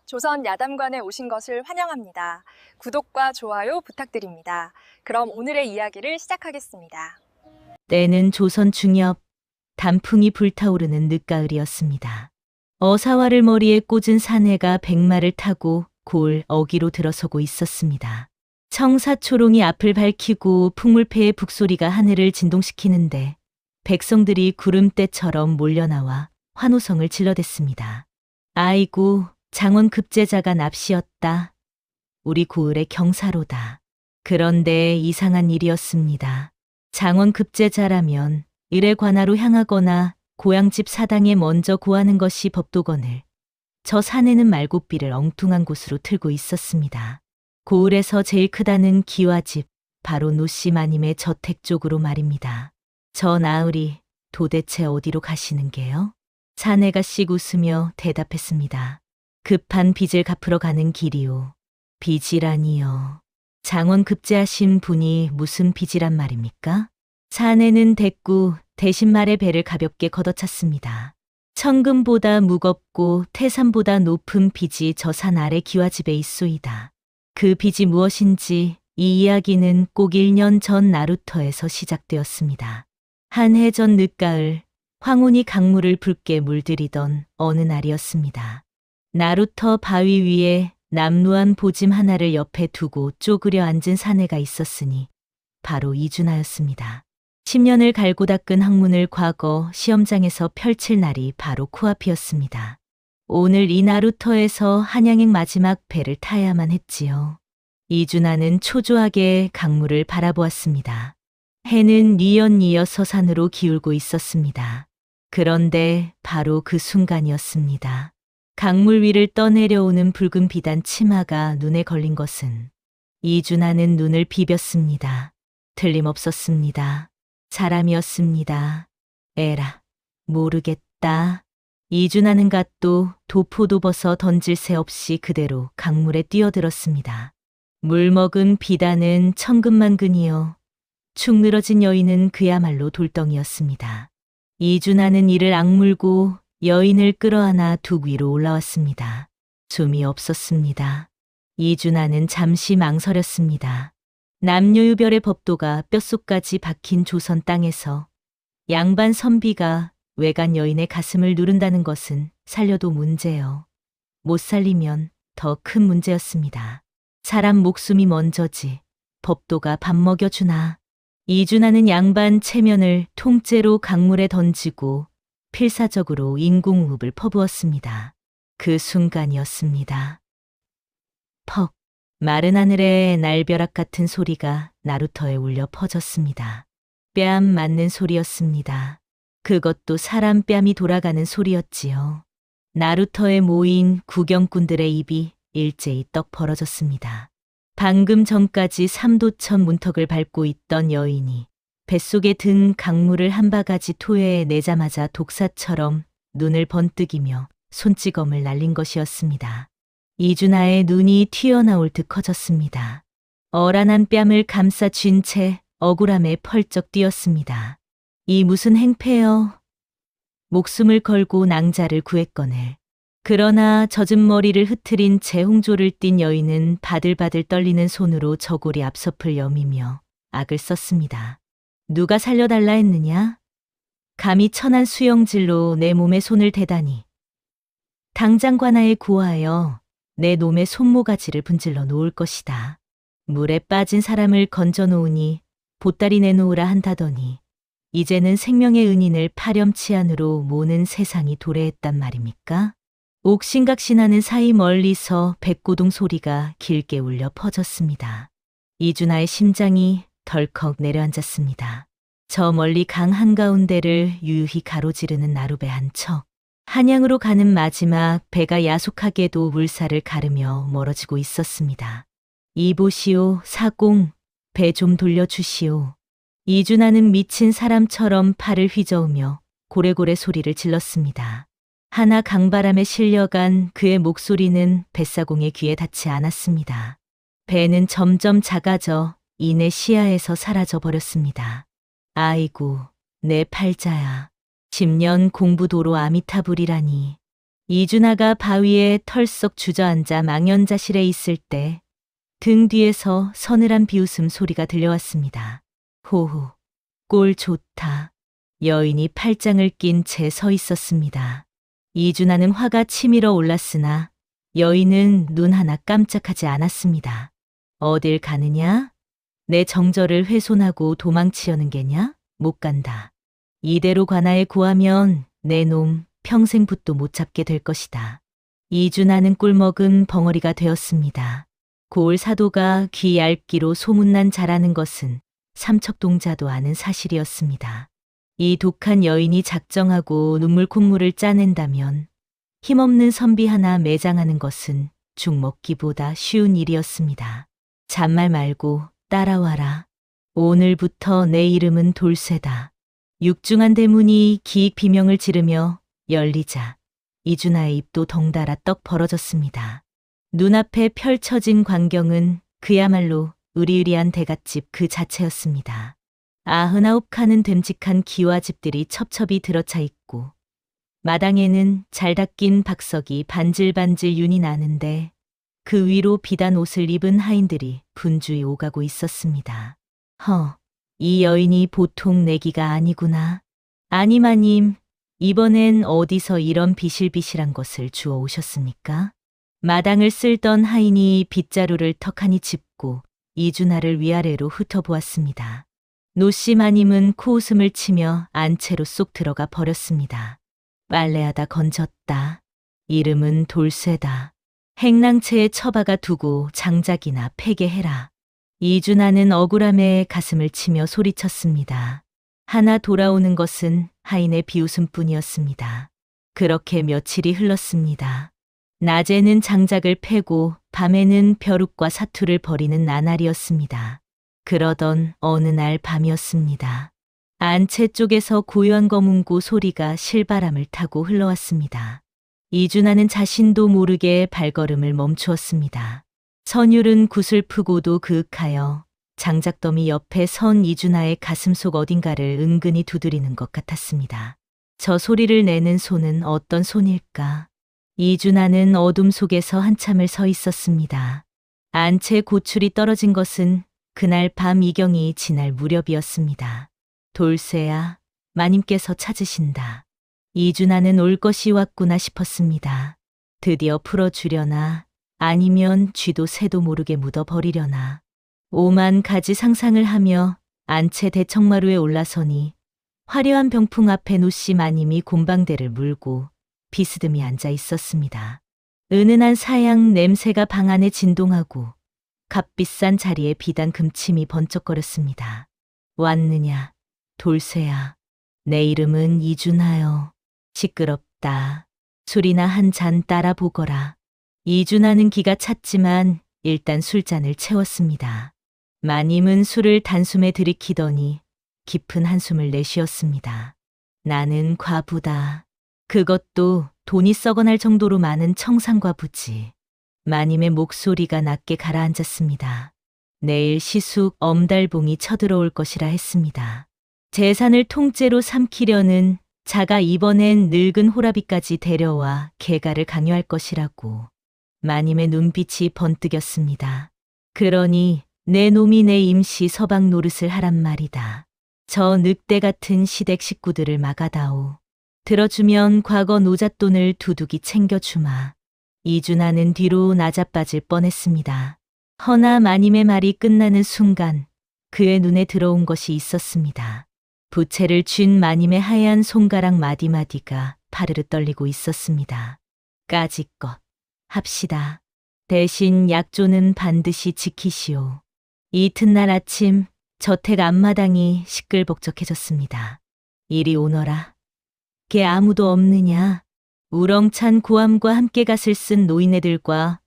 조선 야담관에 오신 것을 환영합니다. 구독과 좋아요 부탁드립니다. 그럼 오늘의 이야기를 시작하겠습니다. 때는 조선 중엽, 단풍이 불타오르는 늦가을이었습니다. 어사화를 머리에 꽂은 사내가 백마를 타고 골 어기로 들어서고 있었습니다. 청사초롱이 앞을 밝히고 풍물패의 북소리가 하늘을 진동시키는데 백성들이 구름대처럼 몰려나와 환호성을 질러댔습니다. 아이고, 장원 급제자가 납시였다. 우리 고을의 경사로다. 그런데 이상한 일이었습니다. 장원 급제자라면 일에 관하로 향하거나 고향집 사당에 먼저 고하는 것이 법도거늘 저 사내는 말고비를 엉뚱한 곳으로 틀고 있었습니다. 고을에서 제일 크다는 기와집, 바로 노씨 마님의 저택 쪽으로 말입니다. 저 나으리 도대체 어디로 가시는 게요? 사내가 씩 웃으며 대답했습니다. 급한 빚을 갚으러 가는 길이요. 빚이라니요. 장원 급제하신 분이 무슨 빚이란 말입니까? 사내는 대꾸 대신 말의 배를 가볍게 걷어찼습니다. 천금보다 무겁고 태산보다 높은 빚이 저 산 아래 기와집에 있소이다. 그 빚이 무엇인지 이 이야기는 꼭 1년 전 나루터에서 시작되었습니다. 한 해 전 늦가을 황혼이 강물을 붉게 물들이던 어느 날이었습니다. 나루터 바위 위에 남루한 보짐 하나를 옆에 두고 쪼그려 앉은 사내가 있었으니 바로 이준하였습니다. 10년을 갈고 닦은 학문을 과거 시험장에서 펼칠 날이 바로 코앞이었습니다. 오늘 이 나루터에서 한양행 마지막 배를 타야만 했지요. 이준하는 초조하게 강물을 바라보았습니다. 해는 뉘엿뉘엿 서산으로 기울고 있었습니다. 그런데 바로 그 순간이었습니다. 강물 위를 떠내려오는 붉은 비단 치마가 눈에 걸린 것은 이준하는 눈을 비볐습니다. 틀림없었습니다. 사람이었습니다. 에라, 모르겠다. 이준하는 갓도 도포도 벗어 던질 새 없이 그대로 강물에 뛰어들었습니다. 물 먹은 비단은 천근만근이요. 축 늘어진 여인은 그야말로 돌덩이였습니다. 이준하는 이를 악물고 여인을 끌어안아 둑 위로 올라왔습니다. 숨이 없었습니다. 이준하는 잠시 망설였습니다. 남녀유별의 법도가 뼛속까지 박힌 조선 땅에서 양반 선비가 외간 여인의 가슴을 누른다는 것은 살려도 문제요. 못 살리면 더 큰 문제였습니다. 사람 목숨이 먼저지 법도가 밥 먹여주나. 이준하는 양반 체면을 통째로 강물에 던지고 필사적으로 인공호흡을 퍼부었습니다. 그 순간이었습니다. 퍽, 마른 하늘에 날벼락 같은 소리가 나루터에 울려 퍼졌습니다. 뺨 맞는 소리였습니다. 그것도 사람 뺨이 돌아가는 소리였지요. 나루터에 모인 구경꾼들의 입이 일제히 떡 벌어졌습니다. 방금 전까지 삼도천 문턱을 밟고 있던 여인이 뱃속에 든 강물을 한 바가지 토해에 내자마자 독사처럼 눈을 번뜩이며 손찌검을 날린 것이었습니다. 이준하의 눈이 튀어나올 듯 커졌습니다. 어란한 뺨을 감싸 쥔 채 억울함에 펄쩍 뛰었습니다. 이 무슨 행패여. 목숨을 걸고 낭자를 구했거늘. 그러나 젖은 머리를 흐트린 채 홍조를 띤 여인은 바들바들 떨리는 손으로 저고리 앞섭을 여미며 악을 썼습니다. 누가 살려달라 했느냐? 감히 천한 수영질로 내 몸에 손을 대다니. 당장 관아에 구하여 내 놈의 손모가지를 분질러 놓을 것이다. 물에 빠진 사람을 건져 놓으니 보따리 내놓으라 한다더니 이제는 생명의 은인을 파렴치한으로 모는 세상이 도래했단 말입니까? 옥신각신하는 사이 멀리서 백고동 소리가 길게 울려 퍼졌습니다. 이준하의 심장이 덜컥 내려앉았습니다. 저 멀리 강 한가운데를 유유히 가로지르는 나룻배 한 척. 한양으로 가는 마지막 배가 야속하게도 물살을 가르며 멀어지고 있었습니다. 이보시오, 사공, 배 좀 돌려주시오. 이준하는 미친 사람처럼 팔을 휘저으며 고래고래 소리를 질렀습니다. 하나 강바람에 실려간 그의 목소리는 뱃사공의 귀에 닿지 않았습니다. 배는 점점 작아져 이내 시야에서 사라져 버렸습니다. 아이고, 내 팔자야. 10년 공부도로 아미타불이라니. 이준아가 바위에 털썩 주저앉아 망연자실해 있을 때 등 뒤에서 서늘한 비웃음 소리가 들려왔습니다. 호호, 꼴 좋다. 여인이 팔짱을 낀 채 서 있었습니다. 이준아는 화가 치밀어 올랐으나 여인은 눈 하나 깜짝하지 않았습니다. 어딜 가느냐? 내 정절을 훼손하고 도망치려는 게냐? 못 간다. 이대로 관아에 구하면 내 놈 평생 붓도 못 잡게 될 것이다. 이준아는 꿀먹은 벙어리가 되었습니다. 고을 사도가 귀 얇기로 소문난 자라는 것은 삼척동자도 아는 사실이었습니다. 이 독한 여인이 작정하고 눈물 콧물을 짜낸다면 힘없는 선비 하나 매장하는 것은 죽 먹기보다 쉬운 일이었습니다. 잔말 말고 따라와라. 오늘부터 내 이름은 돌쇠다. 육중한 대문이 기익 비명을 지르며 열리자 이준아의 입도 덩달아 떡 벌어졌습니다. 눈앞에 펼쳐진 광경은 그야말로 으리으리한 대갓집 그 자체였습니다. 99칸은 됨직한 기와집들이 첩첩이 들어차 있고 마당에는 잘 닦인 박석이 반질반질 윤이 나는데 그 위로 비단 옷을 입은 하인들이 분주히 오가고 있었습니다. 이 여인이 보통 내기가 아니구나. 아니마님, 이번엔 어디서 이런 비실비실한 것을 주워 오셨습니까? 마당을 쓸던 하인이 빗자루를 턱하니 짚고 이준아를 위아래로 훑어보았습니다. 노씨 마님은 코웃음을 치며 안채로 쏙 들어가 버렸습니다. 빨래하다 건졌다. 이름은 돌쇠다. 행랑채에 처박아 두고 장작이나 패게 해라. 이준아는 억울함에 가슴을 치며 소리쳤습니다. 하나 돌아오는 것은 하인의 비웃음뿐이었습니다. 그렇게 며칠이 흘렀습니다. 낮에는 장작을 패고 밤에는 벼룩과 사투를 벌이는 나날이었습니다. 그러던 어느 날 밤이었습니다. 안채 쪽에서 고요한 검은고 소리가 실바람을 타고 흘러왔습니다. 이준아는 자신도 모르게 발걸음을 멈추었습니다. 선율은 구슬프고도 그윽하여 장작더미 옆에 선 이준아의 가슴속 어딘가를 은근히 두드리는 것 같았습니다. 저 소리를 내는 손은 어떤 손일까? 이준아는 어둠 속에서 한참을 서 있었습니다. 안채 고출이 떨어진 것은 그날 밤 이경이 지날 무렵이었습니다. 돌쇠야, 마님께서 찾으신다. 이준아는 올 것이 왔구나 싶었습니다. 드디어 풀어주려나 아니면 쥐도 새도 모르게 묻어버리려나. 오만 가지 상상을 하며 안채 대청마루에 올라서니 화려한 병풍 앞에 노씨 마님이 곰방대를 물고 비스듬히 앉아 있었습니다. 은은한 사양 냄새가 방 안에 진동하고 값비싼 자리에 비단 금침이 번쩍거렸습니다. 왔느냐, 돌쇠야. 내 이름은 이준아요. 시끄럽다. 술이나 한 잔 따라 보거라. 이준아는 기가 찼지만 일단 술잔을 채웠습니다. 마님은 술을 단숨에 들이키더니 깊은 한숨을 내쉬었습니다. 나는 과부다. 그것도 돈이 썩어날 정도로 많은 청산과부지. 마님의 목소리가 낮게 가라앉았습니다. 내일 시숙 엄달봉이 쳐들어올 것이라 했습니다. 재산을 통째로 삼키려는 자가 이번엔 늙은 호라비까지 데려와 개가를 강요할 것이라고. 마님의 눈빛이 번뜩였습니다. 그러니 내 놈이 내 임시 서방 노릇을 하란 말이다. 저 늑대 같은 시댁 식구들을 막아다오. 들어주면 과거 노잣돈을 두둑이 챙겨주마. 이준아는 뒤로 나자빠질 뻔했습니다. 허나 마님의 말이 끝나는 순간 그의 눈에 들어온 것이 있었습니다. 부채를 쥔 마님의 하얀 손가락 마디마디가 파르르 떨리고 있었습니다. 까짓것 합시다. 대신 약조는 반드시 지키시오. 이튿날 아침 저택 앞마당이 시끌벅적해졌습니다. 이리 오너라. 개 아무도 없느냐? 우렁찬 고함과 함께 갓을 쓴 노인네들과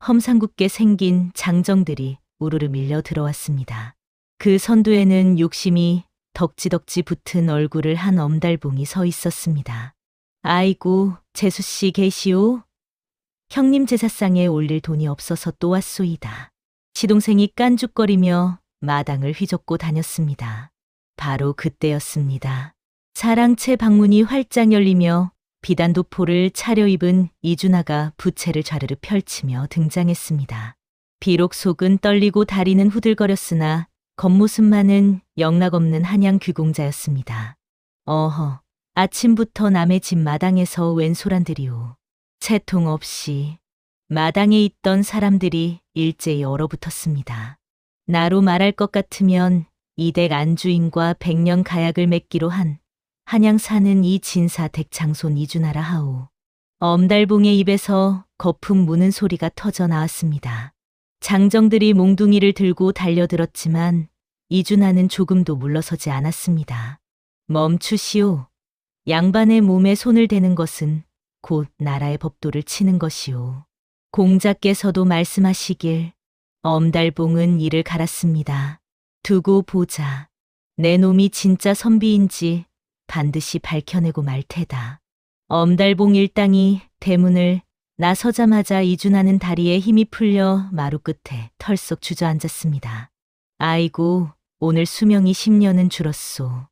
험상궂게 생긴 장정들이 우르르 밀려 들어왔습니다. 그 선두에는 욕심이 덕지덕지 붙은 얼굴을 한 엄달봉이 서 있었습니다. 아이고, 재수씨 계시오? 형님 제사상에 올릴 돈이 없어서 또 왔소이다. 시동생이 깐죽거리며 마당을 휘젓고 다녔습니다. 바로 그때였습니다. 사랑채 방문이 활짝 열리며 비단도포를 차려입은 이준하가 부채를 좌르르 펼치며 등장했습니다. 비록 속은 떨리고 다리는 후들거렸으나 겉모습만은 영락없는 한양 귀공자였습니다. 어허, 아침부터 남의 집 마당에서 웬 소란들이오. 채통 없이 마당에 있던 사람들이 일제히 얼어붙었습니다. 나로 말할 것 같으면 이댁 안주인과 백년 가약을 맺기로 한 한양 사는 이 진사 댁장손 이준하라 하오. 엄달봉의 입에서 거품 무는 소리가 터져 나왔습니다. 장정들이 몽둥이를 들고 달려들었지만 이준하는 조금도 물러서지 않았습니다. 멈추시오. 양반의 몸에 손을 대는 것은 곧 나라의 법도를 치는 것이오. 공자께서도 말씀하시길 엄달봉은 이를 갈았습니다. 두고 보자. 내 놈이 진짜 선비인지 반드시 밝혀내고 말 테다. 엄달봉 일당이 대문을 나서자마자 이준하는 다리에 힘이 풀려 마루 끝에 털썩 주저앉았습니다. 아이고, 오늘 수명이 10년은 줄었소.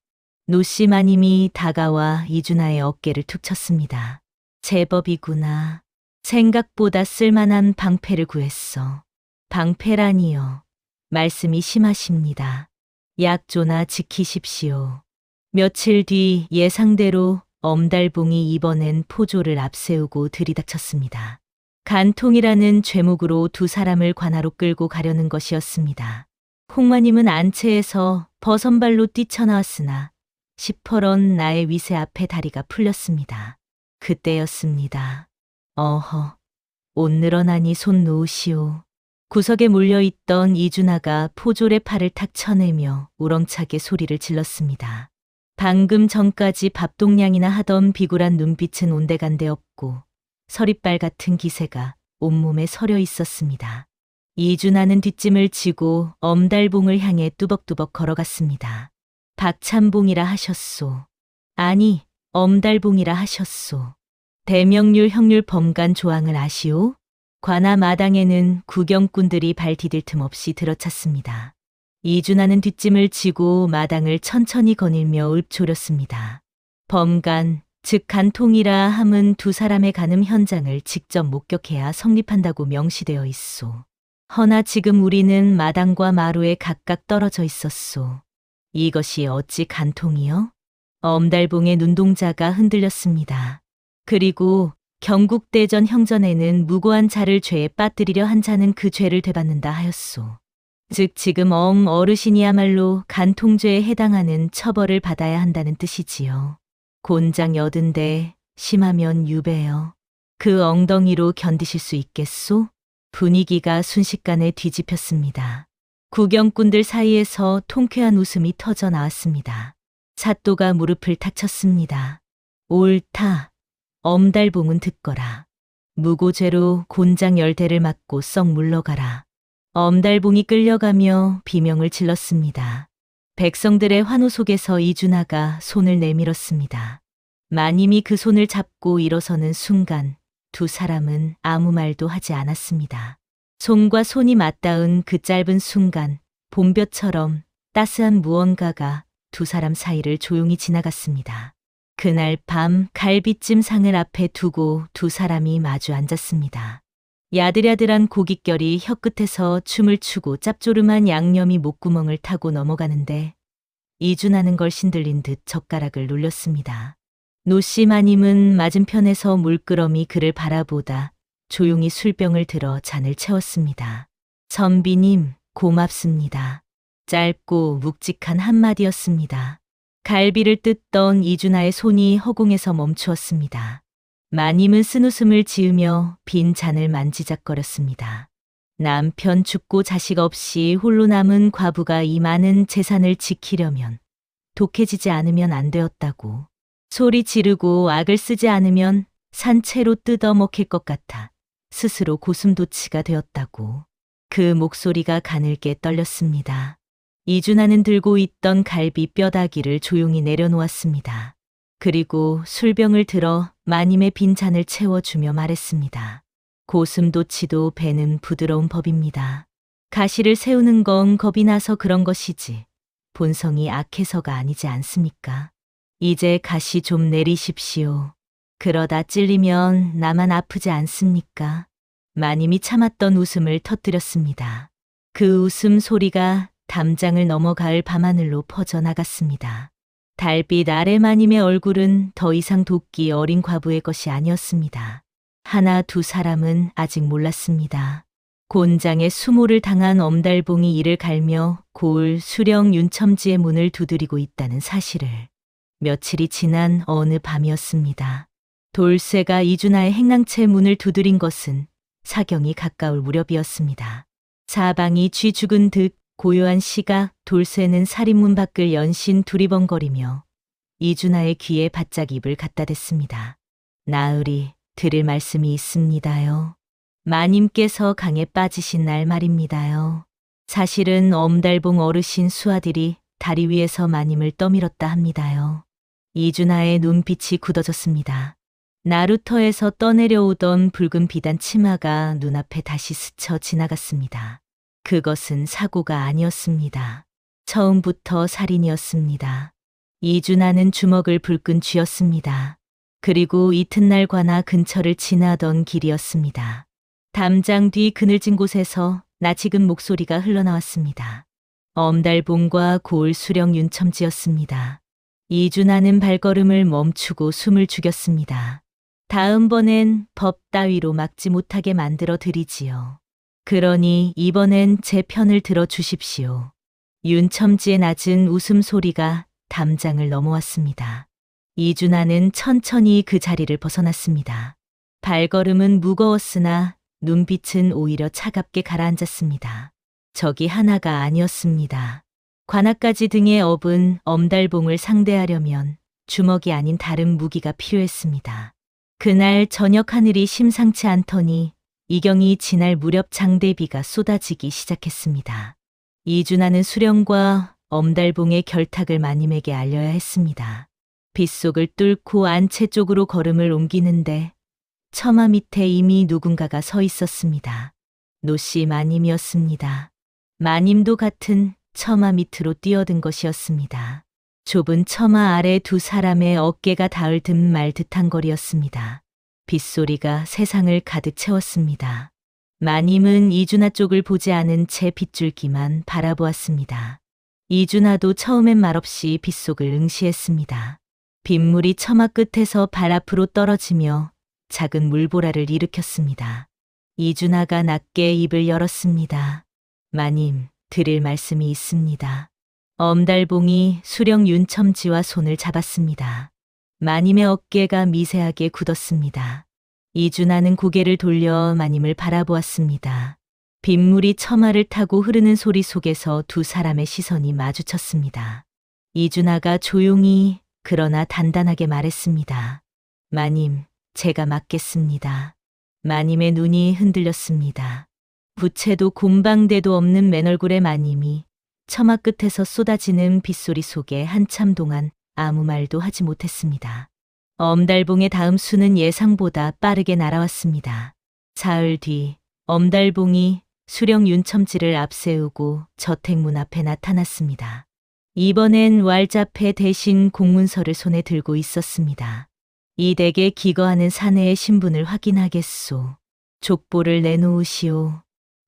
노씨 마님이 다가와 이준하의 어깨를 툭 쳤습니다. 제법이구나. 생각보다 쓸만한 방패를 구했어. 방패라니요. 말씀이 심하십니다. 약조나 지키십시오. 며칠 뒤 예상대로 엄달봉이 이번엔 포조를 앞세우고 들이닥쳤습니다. 간통이라는 죄목으로 두 사람을 관하로 끌고 가려는 것이었습니다. 홍마님은 안채에서 버선발로 뛰쳐나왔으나 시퍼런 나의 위세 앞에 다리가 풀렸습니다. 그때였습니다. 어허, 옷 늘어나니 손 놓으시오. 구석에 몰려있던 이준하가 포졸의 팔을 탁 쳐내며 우렁차게 소리를 질렀습니다. 방금 전까지 밥동량이나 하던 비굴한 눈빛은 온데간데 없고 서리빨 같은 기세가 온몸에 서려 있었습니다. 이준하는 뒷짐을 지고 엄달봉을 향해 뚜벅뚜벅 걸어갔습니다. 박찬봉이라 하셨소. 아니, 엄달봉이라 하셨소. 대명률 형률 범간 조항을 아시오? 관아 마당에는 구경꾼들이 발 디딜 틈 없이 들어찼습니다. 이준하는 뒷짐을 지고 마당을 천천히 거닐며 읊조렸습니다. 범간, 즉 간통이라 함은 두 사람의 간음 현장을 직접 목격해야 성립한다고 명시되어 있소. 허나 지금 우리는 마당과 마루에 각각 떨어져 있었소. 이것이 어찌 간통이요? 엄달봉의 눈동자가 흔들렸습니다. 그리고 경국대전 형전에는 무고한 자를 죄에 빠뜨리려 한 자는 그 죄를 되받는다 하였소. 즉 지금 어르신이야말로 간통죄에 해당하는 처벌을 받아야 한다는 뜻이지요. 곤장 80대, 심하면 유배여. 그 엉덩이로 견디실 수 있겠소? 분위기가 순식간에 뒤집혔습니다. 구경꾼들 사이에서 통쾌한 웃음이 터져 나왔습니다. 사또가 무릎을 탁 쳤습니다. 옳다. 엄달봉은 듣거라. 무고죄로 곤장 10대를 맞고 썩 물러가라. 엄달봉이 끌려가며 비명을 질렀습니다. 백성들의 환호 속에서 이준하가 손을 내밀었습니다. 마님이 그 손을 잡고 일어서는 순간 두 사람은 아무 말도 하지 않았습니다. 손과 손이 맞닿은 그 짧은 순간 봄볕처럼 따스한 무언가가 두 사람 사이를 조용히 지나갔습니다. 그날 밤 갈비찜 상을 앞에 두고 두 사람이 마주 앉았습니다. 야들야들한 고깃결이 혀끝에서 춤을 추고 짭조름한 양념이 목구멍을 타고 넘어가는데 이준하는 걸 신들린 듯 젓가락을 눌렸습니다. 노씨 마님은 맞은편에서 물끄러미 그를 바라보다 조용히 술병을 들어 잔을 채웠습니다. 선비님, 고맙습니다. 짧고 묵직한 한마디였습니다. 갈비를 뜯던 이준하의 손이 허공에서 멈추었습니다. 마님은 쓴웃음을 지으며 빈 잔을 만지작거렸습니다. 남편 죽고 자식 없이 홀로 남은 과부가 이 많은 재산을 지키려면 독해지지 않으면 안 되었다고. 소리 지르고 악을 쓰지 않으면 산채로 뜯어 먹힐 것 같아 스스로 고슴도치가 되었다고. 그 목소리가 가늘게 떨렸습니다. 이준하는 들고 있던 갈비 뼈다귀를 조용히 내려놓았습니다. 그리고 술병을 들어 마님의 빈 잔을 채워주며 말했습니다. 고슴도치도 배는 부드러운 법입니다. 가시를 세우는 건 겁이 나서 그런 것이지 본성이 악해서가 아니지 않습니까? 이제 가시 좀 내리십시오. 그러다 찔리면 나만 아프지 않습니까? 마님이 참았던 웃음을 터뜨렸습니다. 그 웃음 소리가 담장을 넘어 가을 밤하늘로 퍼져나갔습니다. 달빛 아래 마님의 얼굴은 더 이상 도끼 어린 과부의 것이 아니었습니다. 하나 두 사람은 아직 몰랐습니다. 곤장에 수모를 당한 엄달봉이 이를 갈며 고을 수령 윤첨지의 문을 두드리고 있다는 사실을. 며칠이 지난 어느 밤이었습니다. 돌쇠가 이준하의 행랑채 문을 두드린 것은 사경이 가까울 무렵이었습니다. 사방이 쥐 죽은 듯 고요한 시각 돌쇠는 살인문 밖을 연신 두리번거리며 이준하의 귀에 바짝 입을 갖다 댔습니다. 나으리, 드릴 말씀이 있습니다요. 마님께서 강에 빠지신 날 말입니다요. 사실은 엄달봉 어르신 수아들이 다리 위에서 마님을 떠밀었다 합니다요. 이준하의 눈빛이 굳어졌습니다. 나루터에서 떠내려오던 붉은 비단 치마가 눈앞에 다시 스쳐 지나갔습니다. 그것은 사고가 아니었습니다. 처음부터 살인이었습니다. 이준하는 주먹을 불끈 쥐었습니다. 그리고 이튿날 관아 근처를 지나던 길이었습니다. 담장 뒤 그늘진 곳에서 낯익은 목소리가 흘러나왔습니다. 엄달봉과 고을 수령 윤첨지였습니다. 이준하는 발걸음을 멈추고 숨을 죽였습니다. 다음번엔 법 따위로 막지 못하게 만들어 드리지요. 그러니 이번엔 제 편을 들어 주십시오. 윤첨지의 낮은 웃음소리가 담장을 넘어왔습니다. 이준하는 천천히 그 자리를 벗어났습니다. 발걸음은 무거웠으나 눈빛은 오히려 차갑게 가라앉았습니다. 적이 하나가 아니었습니다. 관아까지 등에 업은 엄달봉을 상대하려면 주먹이 아닌 다른 무기가 필요했습니다. 그날 저녁 하늘이 심상치 않더니 이경이 지날 무렵 장대비가 쏟아지기 시작했습니다. 이준하는 수령과 엄달봉의 결탁을 마님에게 알려야 했습니다. 빗속을 뚫고 안채 쪽으로 걸음을 옮기는데 처마 밑에 이미 누군가가 서 있었습니다. 노씨 마님이었습니다. 마님도 같은 처마 밑으로 뛰어든 것이었습니다. 좁은 처마 아래 두 사람의 어깨가 닿을 듯 말 듯한 거리였습니다. 빗소리가 세상을 가득 채웠습니다. 마님은 이준하 쪽을 보지 않은 채 빗줄기만 바라보았습니다. 이준하도 처음엔 말없이 빗속을 응시했습니다. 빗물이 처마 끝에서 발 앞으로 떨어지며 작은 물보라를 일으켰습니다. 이준하가 낮게 입을 열었습니다. 마님, 드릴 말씀이 있습니다. 엄달봉이 수령 윤첨지와 손을 잡았습니다. 마님의 어깨가 미세하게 굳었습니다. 이준하는 고개를 돌려 마님을 바라보았습니다. 빗물이 처마를 타고 흐르는 소리 속에서 두 사람의 시선이 마주쳤습니다. 이준하가 조용히 그러나 단단하게 말했습니다. 마님, 제가 맡겠습니다. 마님의 눈이 흔들렸습니다. 부채도 곰방대도 없는 맨얼굴의 마님이 처마 끝에서 쏟아지는 빗소리 속에 한참 동안 아무 말도 하지 못했습니다. 엄달봉의 다음 수는 예상보다 빠르게 날아왔습니다. 사흘 뒤 엄달봉이 수령 윤첨지를 앞세우고 저택문 앞에 나타났습니다. 이번엔 왈자패 대신 공문서를 손에 들고 있었습니다. 이 댁에 기거하는 사내의 신분을 확인하겠소. 족보를 내놓으시오.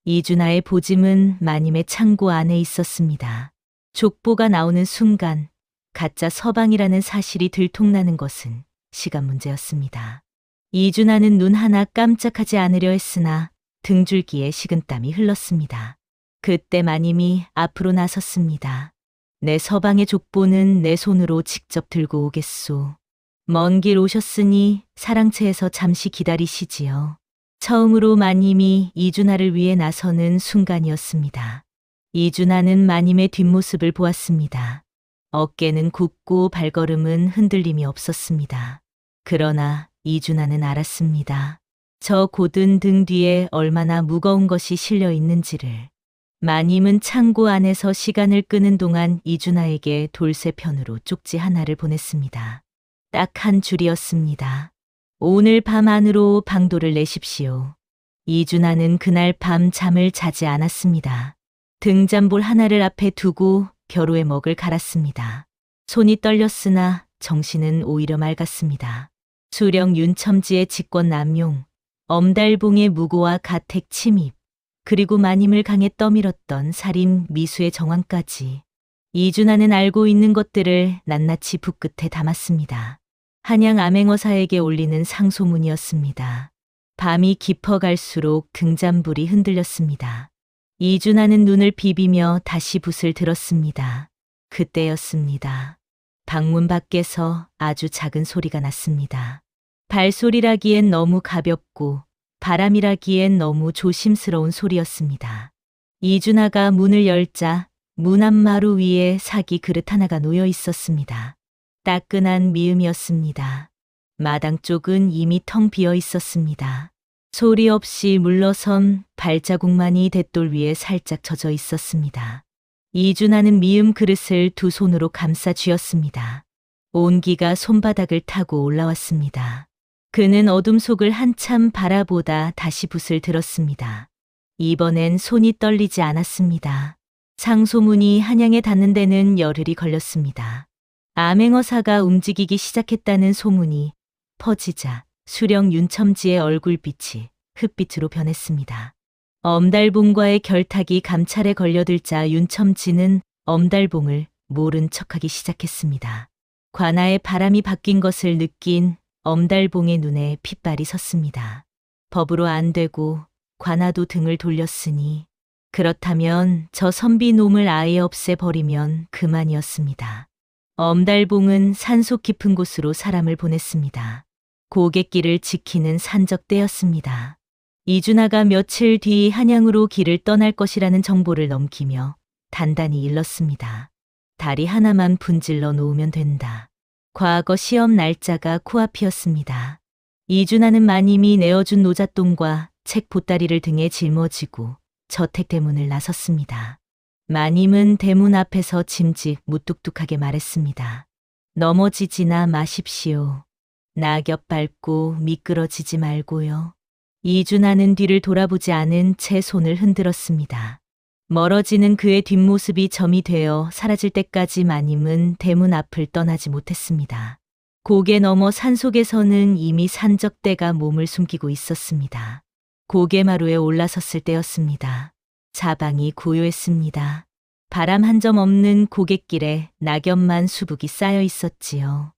이준하의 보짐은 마님의 창고 안에 있었습니다. 족보가 나오는 순간 가짜 서방이라는 사실이 들통나는 것은 시간 문제였습니다. 이준하는 눈 하나 깜짝하지 않으려 했으나 등줄기에 식은땀이 흘렀습니다. 그때 마님이 앞으로 나섰습니다. 내 서방의 족보는 내 손으로 직접 들고 오겠소. 먼 길 오셨으니 사랑채에서 잠시 기다리시지요. 처음으로 마님이 이준하를 위해 나서는 순간이었습니다. 이준하는 마님의 뒷모습을 보았습니다. 어깨는 굽고 발걸음은 흔들림이 없었습니다. 그러나 이준하는 알았습니다. 저 고든 등 뒤에 얼마나 무거운 것이 실려 있는지를. 마님은 창고 안에서 시간을 끄는 동안 이준하에게 돌쇠편으로 쪽지 하나를 보냈습니다. 딱 한 줄이었습니다. 오늘 밤 안으로 방도를 내십시오. 이준하는 그날 밤 잠을 자지 않았습니다. 등잔볼 하나를 앞에 두고 겨루의 먹을 갈았습니다. 손이 떨렸으나 정신은 오히려 맑았습니다. 수령 윤첨지의 직권 남용, 엄달봉의 무고와 가택 침입, 그리고 마님을 강에 떠밀었던 살인 미수의 정황까지 이준하는 알고 있는 것들을 낱낱이 붓끝에 담았습니다. 한양 암행어사에게 올리는 상소문이었습니다. 밤이 깊어갈수록 등잔불이 흔들렸습니다. 이준하는 눈을 비비며 다시 붓을 들었습니다. 그때였습니다. 방문 밖에서 아주 작은 소리가 났습니다. 발소리라기엔 너무 가볍고 바람이라기엔 너무 조심스러운 소리였습니다. 이준하가 문을 열자 문 앞마루 위에 사기 그릇 하나가 놓여 있었습니다. 따끈한 미음이었습니다. 마당 쪽은 이미 텅 비어 있었습니다. 소리 없이 물러선 발자국만이 댓돌 위에 살짝 젖어 있었습니다. 이준하는 미음 그릇을 두 손으로 감싸 쥐었습니다. 온기가 손바닥을 타고 올라왔습니다. 그는 어둠 속을 한참 바라보다 다시 붓을 들었습니다. 이번엔 손이 떨리지 않았습니다. 상소문이 한양에 닿는 데는 열흘이 걸렸습니다. 암행어사가 움직이기 시작했다는 소문이 퍼지자 수령 윤첨지의 얼굴빛이 흙빛으로 변했습니다. 엄달봉과의 결탁이 감찰에 걸려들자 윤첨지는 엄달봉을 모른 척하기 시작했습니다. 관아의 바람이 바뀐 것을 느낀 엄달봉의 눈에 핏발이 섰습니다. 법으로 안 되고 관아도 등을 돌렸으니 그렇다면 저 선비놈을 아예 없애버리면 그만이었습니다. 엄달봉은 산속 깊은 곳으로 사람을 보냈습니다. 고갯길을 지키는 산적대였습니다. 이준하가 며칠 뒤 한양으로 길을 떠날 것이라는 정보를 넘기며 단단히 일렀습니다. 다리 하나만 분질러 놓으면 된다. 과거 시험 날짜가 코앞이었습니다. 이준하는 마님이 내어준 노잣돈과 책 보따리를 등에 짊어지고 저택 대문을 나섰습니다. 마님은 대문 앞에서 짐짓 무뚝뚝하게 말했습니다. 넘어지지나 마십시오. 낙엽 밟고 미끄러지지 말고요. 이준하는 뒤를 돌아보지 않은 채 손을 흔들었습니다. 멀어지는 그의 뒷모습이 점이 되어 사라질 때까지 마님은 대문 앞을 떠나지 못했습니다. 고개 너머 산속에서는 이미 산적대가 몸을 숨기고 있었습니다. 고개마루에 올라섰을 때였습니다. 사방이 고요했습니다. 바람 한 점 없는 고갯길에 낙엽만 수북이 쌓여 있었지요.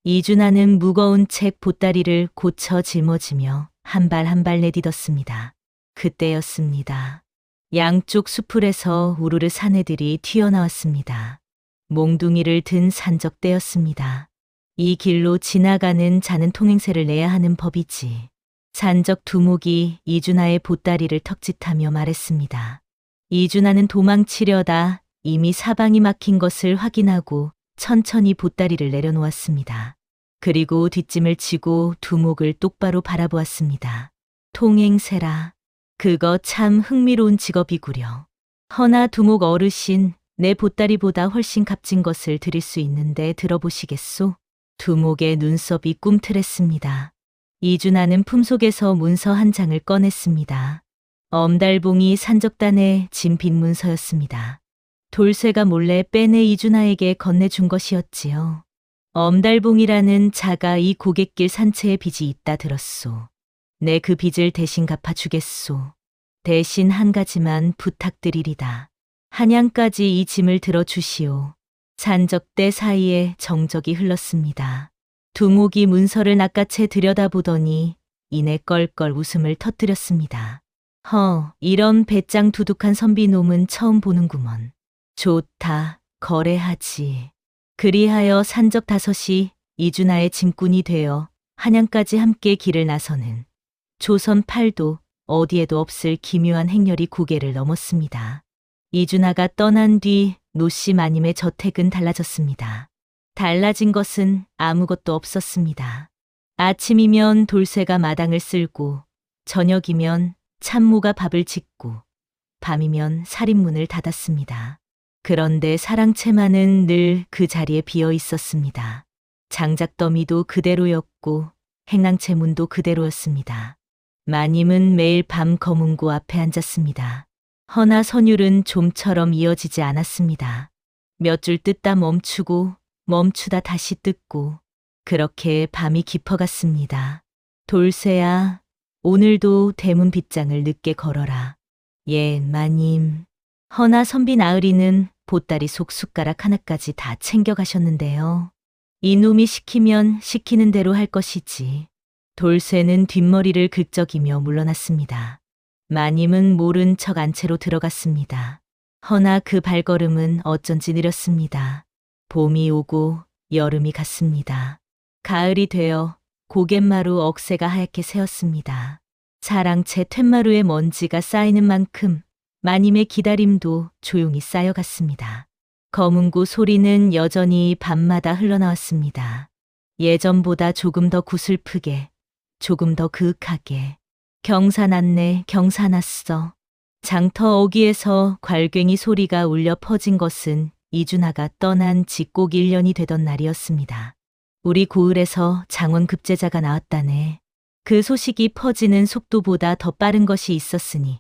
이준하는 무거운 책 보따리를 고쳐 짊어지며 한 발 한 발 내딛었습니다. 그때였습니다. 양쪽 수풀에서 우르르 사내들이 튀어나왔습니다. 몽둥이를 든 산적대였습니다. 이 길로 지나가는 자는 통행세를 내야 하는 법이지. 산적 두목이 이준하의 보따리를 턱짓하며 말했습니다. 이준하는 도망치려다 이미 사방이 막힌 것을 확인하고 천천히 보따리를 내려놓았습니다. 그리고 뒷짐을 치고 두목을 똑바로 바라보았습니다. 통행세라. 그거 참 흥미로운 직업이구려. 허나 두목 어르신, 내 보따리보다 훨씬 값진 것을 드릴 수 있는데 들어보시겠소? 두목의 눈썹이 꿈틀했습니다. 이준하는 품속에서 문서 한 장을 꺼냈습니다. 엄달봉이 산적단에 진 빈 문서였습니다. 돌쇠가 몰래 빼내 이준하에게 건네준 것이었지요. 엄달봉이라는 자가 이 고갯길 산채에 빚이 있다 들었소. 내 그 빚을 대신 갚아주겠소. 대신 한 가지만 부탁드리리다. 한양까지 이 짐을 들어주시오. 산적대 사이에 정적이 흘렀습니다. 두목이 문서를 낚아채 들여다보더니 이내 껄껄 웃음을 터뜨렸습니다. 이런 배짱 두둑한 선비놈은 처음 보는구먼. 좋다, 거래하지. 그리하여 산적 다섯이 이준하의 짐꾼이 되어 한양까지 함께 길을 나서는 조선 팔도 어디에도 없을 기묘한 행렬이 고개를 넘었습니다. 이준하가 떠난 뒤 노씨 마님의 저택은 달라졌습니다. 달라진 것은 아무것도 없었습니다. 아침이면 돌쇠가 마당을 쓸고 저녁이면 참모가 밥을 짓고 밤이면 살인문을 닫았습니다. 그런데 사랑채만은 늘 그 자리에 비어 있었습니다. 장작더미도 그대로였고 행랑채 문도 그대로였습니다. 마님은 매일 밤 검은고 앞에 앉았습니다. 허나 선율은 좀처럼 이어지지 않았습니다. 몇 줄 뜯다 멈추고 멈추다 다시 뜯고 그렇게 밤이 깊어갔습니다. 돌쇠야, 오늘도 대문 빗장을 늦게 걸어라. 예, 마님. 허나 선비 나으리는 보따리 속 숟가락 하나까지 다 챙겨가셨는데요. 이놈이 시키면 시키는 대로 할 것이지. 돌쇠는 뒷머리를 긁적이며 물러났습니다. 마님은 모른 척 안채로 들어갔습니다. 허나 그 발걸음은 어쩐지 느렸습니다. 봄이 오고 여름이 갔습니다. 가을이 되어 고갯마루 억새가 하얗게 새었습니다. 사랑채 툇마루에 먼지가 쌓이는 만큼 마님의 기다림도 조용히 쌓여갔습니다. 검은구 소리는 여전히 밤마다 흘러나왔습니다. 예전보다 조금 더 구슬프게, 조금 더 그윽하게. 경사났네, 경사났어. 장터 어귀에서 괄괭이 소리가 울려 퍼진 것은 이준하가 떠난 직곡 1년이 되던 날이었습니다. 우리 고을에서 장원 급제자가 나왔다네. 그 소식이 퍼지는 속도보다 더 빠른 것이 있었으니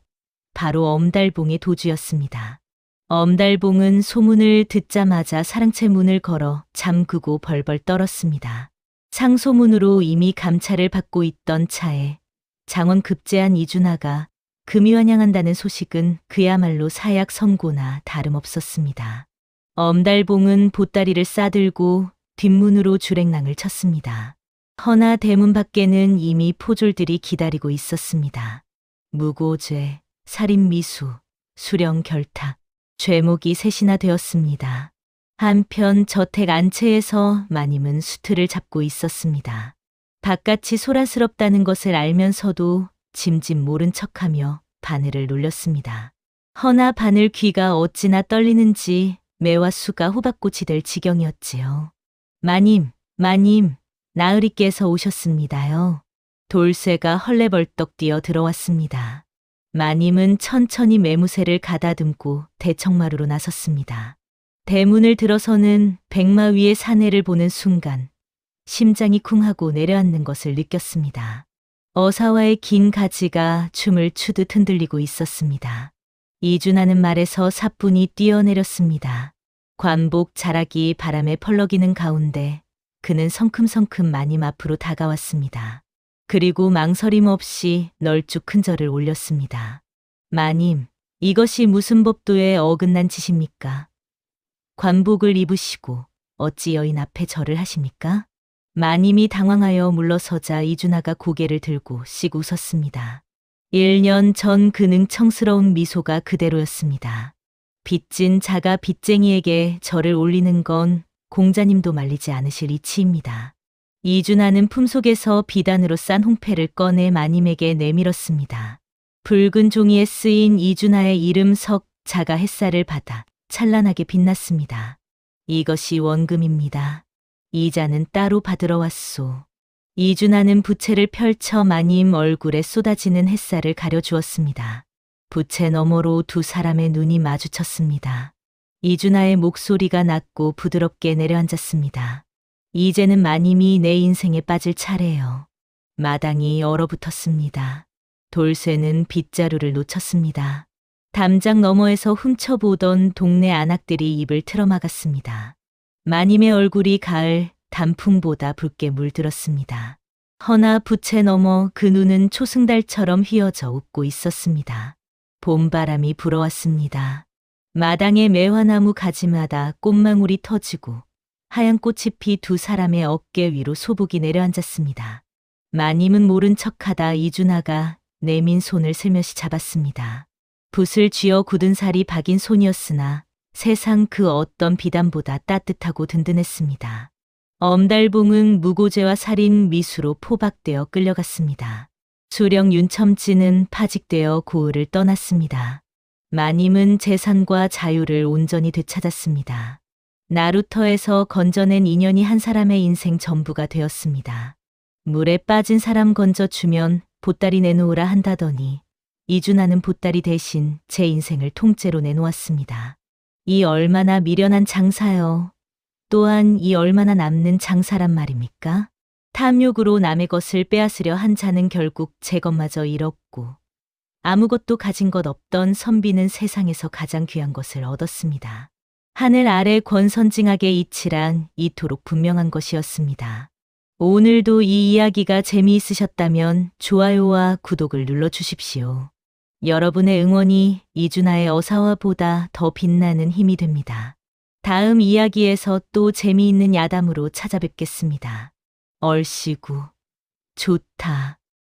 바로 엄달봉의 도주였습니다. 엄달봉은 소문을 듣자마자 사랑채 문을 걸어 잠그고 벌벌 떨었습니다. 상소문으로 이미 감찰을 받고 있던 차에 장원 급제한 이준하가 금이 환영한다는 소식은 그야말로 사약 선고나 다름없었습니다. 엄달봉은 보따리를 싸들고 뒷문으로 주랭랑을 쳤습니다. 허나 대문 밖에는 이미 포졸들이 기다리고 있었습니다. 무고죄, 살인미수, 수령결탁, 죄목이 셋이나 되었습니다. 한편 저택 안채에서 마님은 수틀을 잡고 있었습니다. 바깥이 소란스럽다는 것을 알면서도 짐짓 모른 척하며 바늘을 눌렸습니다. 허나 바늘 귀가 어찌나 떨리는지 매와 수가 호박꽃이 될 지경이었지요. 마님, 마님, 나으리께서 오셨습니다요. 돌쇠가 헐레벌떡 뛰어 들어왔습니다. 마님은 천천히 매무새를 가다듬고 대청마루로 나섰습니다. 대문을 들어서는 백마 위의 사내를 보는 순간 심장이 쿵하고 내려앉는 것을 느꼈습니다. 어사와의 긴 가지가 춤을 추듯 흔들리고 있었습니다. 이준하는 말에서 사뿐히 뛰어내렸습니다. 관복 자락이 바람에 펄럭이는 가운데 그는 성큼성큼 마님 앞으로 다가왔습니다. 그리고 망설임 없이 널쭉 큰 절을 올렸습니다. 마님, 이것이 무슨 법도에 어긋난 짓입니까? 관복을 입으시고 어찌 여인 앞에 절을 하십니까? 마님이 당황하여 물러서자 이준하가 고개를 들고 씩 웃었습니다. 1년 전 그 능청스러운 미소가 그대로였습니다. 빚진 자가 빚쟁이에게 절을 올리는 건 공자님도 말리지 않으실 이치입니다. 이준하는 품속에서 비단으로 싼 홍패를 꺼내 마님에게 내밀었습니다. 붉은 종이에 쓰인 이준하의 이름 석 자가 햇살을 받아 찬란하게 빛났습니다. 이것이 원금입니다. 이자는 따로 받으러 왔소. 이준하는 부채를 펼쳐 마님 얼굴에 쏟아지는 햇살을 가려주었습니다. 부채 너머로 두 사람의 눈이 마주쳤습니다. 이준하의 목소리가 낮고 부드럽게 내려앉았습니다. 이제는 마님이 내 인생에 빠질 차례예요. 마당이 얼어붙었습니다. 돌쇠는 빗자루를 놓쳤습니다. 담장 너머에서 훔쳐보던 동네 안악들이 입을 틀어막았습니다. 마님의 얼굴이 가을 단풍보다 붉게 물들었습니다. 허나 부채 너머 그 눈은 초승달처럼 휘어져 웃고 있었습니다. 봄바람이 불어왔습니다. 마당의 매화나무 가지마다 꽃망울이 터지고 하얀 꽃이 피 두 사람의 어깨 위로 소복이 내려앉았습니다. 마님은 모른 척하다 이준하가 내민 손을 슬며시 잡았습니다. 붓을 쥐어 굳은 살이 박인 손이었으나 세상 그 어떤 비단보다 따뜻하고 든든했습니다. 엄달봉은 무고죄와 살인 미수로 포박되어 끌려갔습니다. 수령 윤첨지는 파직되어 고을을 떠났습니다. 마님은 재산과 자유를 온전히 되찾았습니다. 나루터에서 건져낸 인연이 한 사람의 인생 전부가 되었습니다. 물에 빠진 사람 건져주면 보따리 내놓으라 한다더니 이준하는 보따리 대신 제 인생을 통째로 내놓았습니다. 이 얼마나 미련한 장사요. 또한 이 얼마나 남는 장사란 말입니까? 탐욕으로 남의 것을 빼앗으려 한 자는 결국 제 것마저 잃었고 아무것도 가진 것 없던 선비는 세상에서 가장 귀한 것을 얻었습니다. 하늘 아래 권선징악의 이치란 이토록 분명한 것이었습니다. 오늘도 이 이야기가 재미있으셨다면 좋아요와 구독을 눌러주십시오. 여러분의 응원이 이준아의 어사와보다 더 빛나는 힘이 됩니다. 다음 이야기에서 또 재미있는 야담으로 찾아뵙겠습니다. 얼씨구. 좋다.